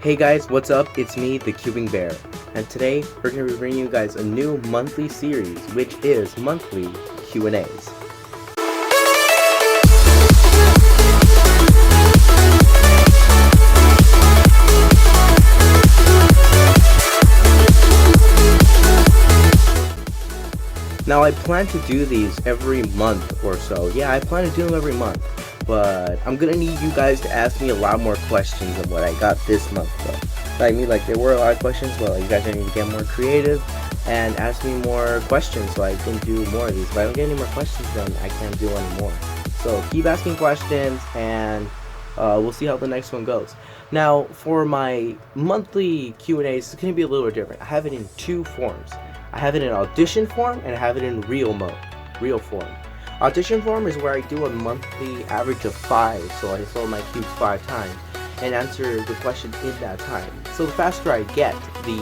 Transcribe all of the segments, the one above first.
Hey guys, what's up? It's me, the Cubing Bear, and today we're going to be bringing you guys a new monthly series, which is monthly Q&As. Now I plan to do these every month or so. Yeah, I plan to do them every month, but I'm gonna need you guys to ask me a lot more questions than what I got this month though. I mean, like, there were a lot of questions, but like, you guys need to get more creative and ask me more questions so I can do more of these. If I don't get any more questions, then I can't do any more. So keep asking questions, and we'll see how the next one goes. Now, for my monthly Q&As, it's gonna be a little bit different. I have it in two forms. I have it in audition form and I have it in real form. Audition form is where I do a monthly average of 5, so I solve my cubes 5 times and answer the question in that time. So the faster I get, the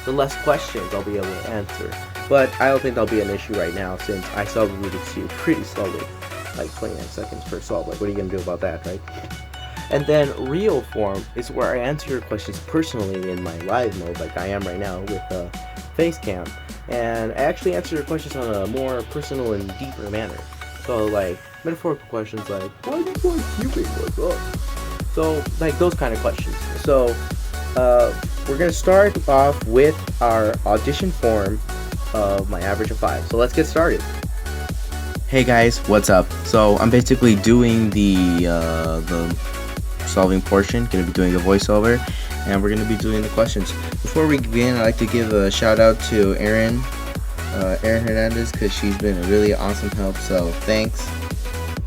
less questions I'll be able to answer. But I don't think that'll be an issue right now since I solve the Rubik's Cube pretty slowly, like 29 seconds per solve. Like, what are you gonna do about that, right? And then real form is where I answer your questions personally in my live mode, like I am right now with Facecam. And I actually answer your questions on a more personal and deeper manner. So, like, metaphorical questions like, why do you like cubing? What's up? So, like, those kind of questions. So, we're going to start off with our audition form of my average of 5. So, let's get started. Hey guys, what's up? So, I'm basically doing the solving portion, gonna be doing a voiceover, and we're gonna be doing the questions. Before we begin, I'd like to give a shout out to Erin Hernandez, because she's been a really awesome help, so thanks.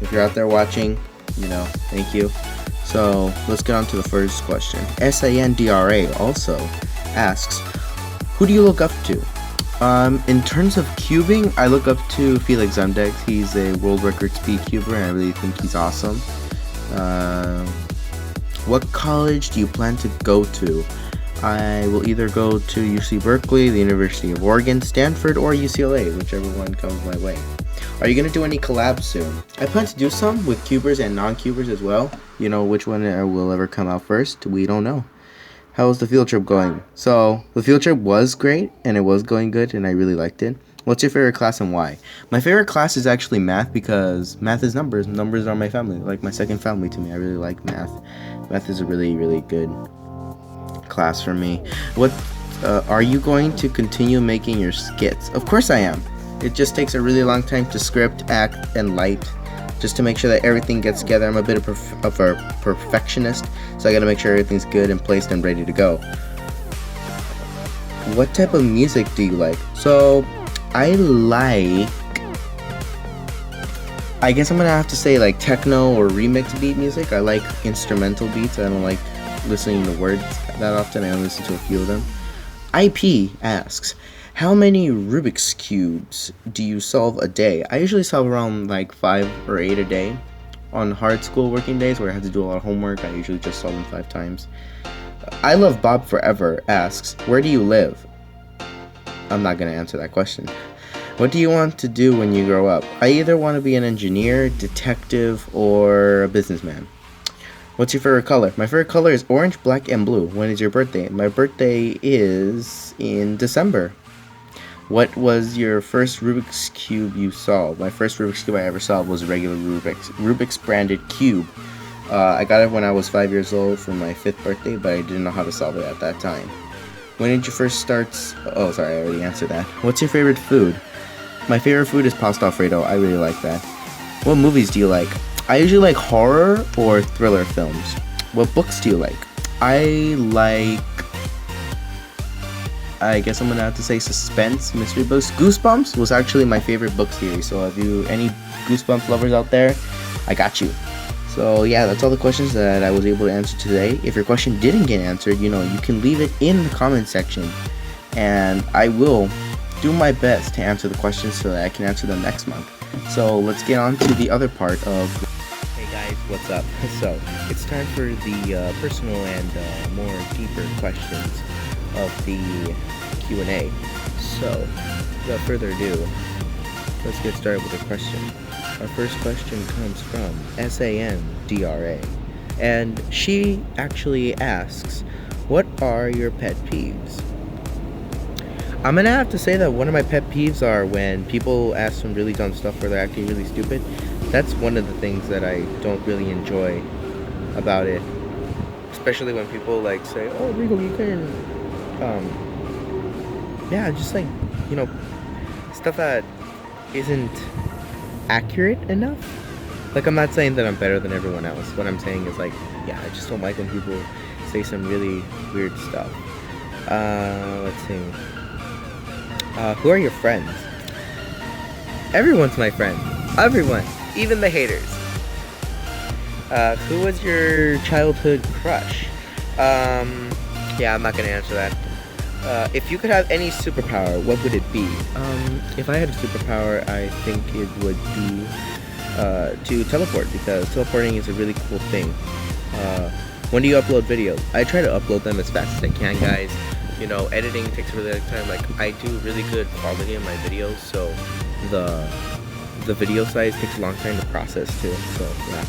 If you're out there watching, thank you. So let's get on to the first question. Sandra also asks, who do you look up to? In terms of cubing, I look up to Felix Zemdegs. He's a world record speed cuber, and I really think he's awesome. What college do you plan to go to? I will either go to UC Berkeley, the University of Oregon, Stanford, or UCLA, whichever one comes my way. Are you going to do any collabs soon? I plan to do some with cubers and non-cubers as well. Which one will ever come out first, we don't know. How's the field trip going? So, the field trip was great, and it was going good, and I really liked it. What's your favorite class and why? My favorite class is actually math, because math is numbers. Numbers are my family, like my second family to me. I really like math. Math is a really, really good class for me. What are you going to continue making your skits? Of course I am. It just takes a really long time to script, act, and light, just to make sure that everything gets together. I'm a bit of a perfectionist, so I gotta make sure everything's good and placed and ready to go. What type of music do you like? So, I guess I'm gonna have to say like techno or remix beat music. I like instrumental beats. I don't like listening to words that often. I only listen to a few of them. IP asks, how many Rubik's Cubes do you solve a day? I usually solve around like 5 or 8 a day. On hard school working days where I have to do a lot of homework, I usually just solve them 5 times. I Love Bob Forever asks, where do you live? I'm not gonna answer that question. What do you want to do when you grow up? I either want to be an engineer, detective, or a businessman. What's your favorite color? My favorite color is orange, black, and blue. When is your birthday? My birthday is in December. What was your first Rubik's Cube you solved? My first Rubik's Cube I ever solved was a regular Rubik's branded cube. I got it when I was 5 years old for my 5th birthday, but I didn't know how to solve it at that time. When did you first start? Oh, sorry, I already answered that. What's your favorite food? My favorite food is pasta alfredo. I really like that. What movies do you like? I usually like horror or thriller films. What books do you like? I guess I'm gonna have to say suspense, mystery books. Goosebumps was actually my favorite book series. So if you any Goosebumps lovers out there, I got you. So yeah, that's all the questions that I was able to answer today. If your question didn't get answered, you can leave it in the comment section, and I will do my best to answer the questions so that I can answer them next month. So let's get on to the other part of. Hey guys, what's up? So it's time for the personal and more deeper questions of the Q&A. So without further ado, let's get started with the question. Our first question comes from Sandra. and she actually asks, what are your pet peeves? I'm gonna have to say that one of my pet peeves are when people ask some really dumb stuff or they're acting really stupid. That's one of the things that I don't really enjoy about it. Especially when people like say, oh, Rico, you can, yeah, just like, you know, stuff that isn't accurate enough. Like, I'm not saying that I'm better than everyone else. What I'm saying is, like, yeah, I just don't like when people say some really weird stuff. Let's see. Who are your friends? Everyone's my friend. Everyone. Even the haters. Who was your childhood crush? Yeah, I'm not gonna answer that. If you could have any superpower, what would it be? If I had a superpower, I think it would be to teleport, because teleporting is a really cool thing. When do you upload videos? I try to upload them as fast as I can, guys. You know, editing takes a really long time. Like, I do really good quality in my videos, so the video size takes a long time to process too. So yeah.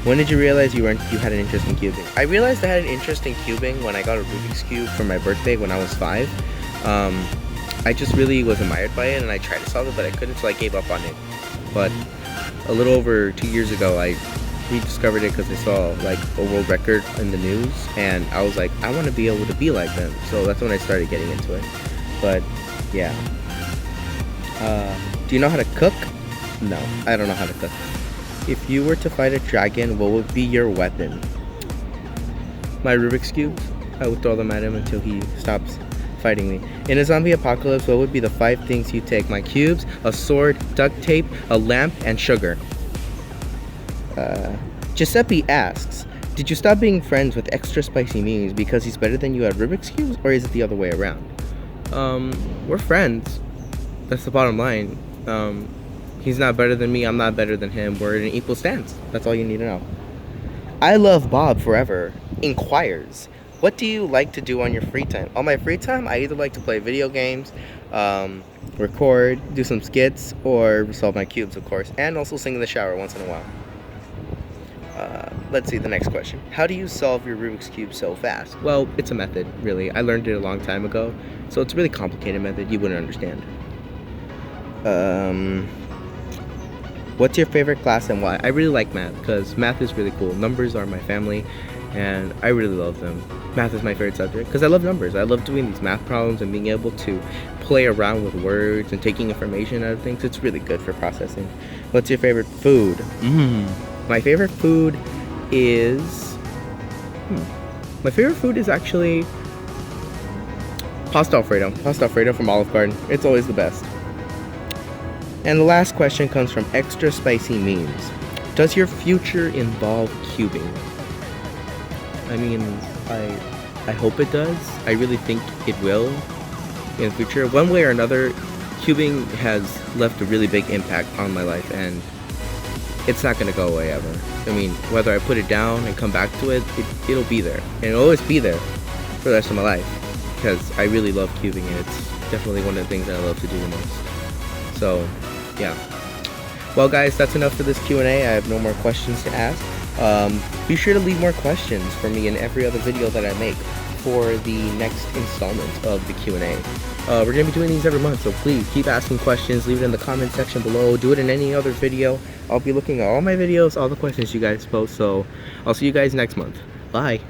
When did you realize you had an interest in cubing? I realized I had an interest in cubing when I got a Rubik's Cube for my birthday when I was 5. I just really was admired by it, and I tried to solve it, but I couldn't, so I gave up on it. But a little over 2 years ago, I rediscovered it because I saw like a world record in the news, and I was like, I want to be able to be like them. So that's when I started getting into it. But yeah. Do you know how to cook? No, I don't know how to cook. If you were to fight a dragon, what would be your weapon? My Rubik's Cubes. I would throw them at him until he stops fighting me. In a zombie apocalypse, what would be the 5 things you take? My cubes, a sword, duct tape, a lamp, and sugar. Giuseppe asks, did you stop being friends with extra spicy memes because he's better than you at Rubik's Cubes, or is it the other way around? We're friends. That's the bottom line. He's not better than me, I'm not better than him. We're in an equal stance. That's all you need to know. I love Bob forever inquires, what do you like to do on your free time? On my free time, I either like to play video games, record, do some skits, or solve my cubes, of course, and also sing in the shower once in a while. Let's see the next question. How do you solve your Rubik's Cube so fast? Well, it's a method, really. I learned it a long time ago, so it's a really complicated method you wouldn't understand. What's your favorite class and why? I really like math because math is really cool. Numbers are my family and I really love them. Math is my favorite subject because I love numbers. I love doing these math problems and being able to play around with words and taking information out of things. It's really good for processing. What's your favorite food? My favorite food is... My favorite food is actually pasta Alfredo. Pasta Alfredo from Olive Garden. It's always the best. And the last question comes from Extra Spicy Memes. Does your future involve cubing? I mean, I hope it does. I really think it will in the future. One way or another, cubing has left a really big impact on my life, and it's not going to go away ever. I mean, whether I put it down and come back to it, it'll be there. And it'll always be there for the rest of my life because I really love cubing, and it's definitely one of the things that I love to do the most. So, yeah. Well, guys, that's enough for this Q&A. I have no more questions to ask. Be sure to leave more questions for me in every other video that I make for the next installment of the Q&A. We're going to be doing these every month, so please keep asking questions. Leave it in the comment section below. Do it in any other video. I'll be looking at all my videos, all the questions you guys post, so I'll see you guys next month. Bye.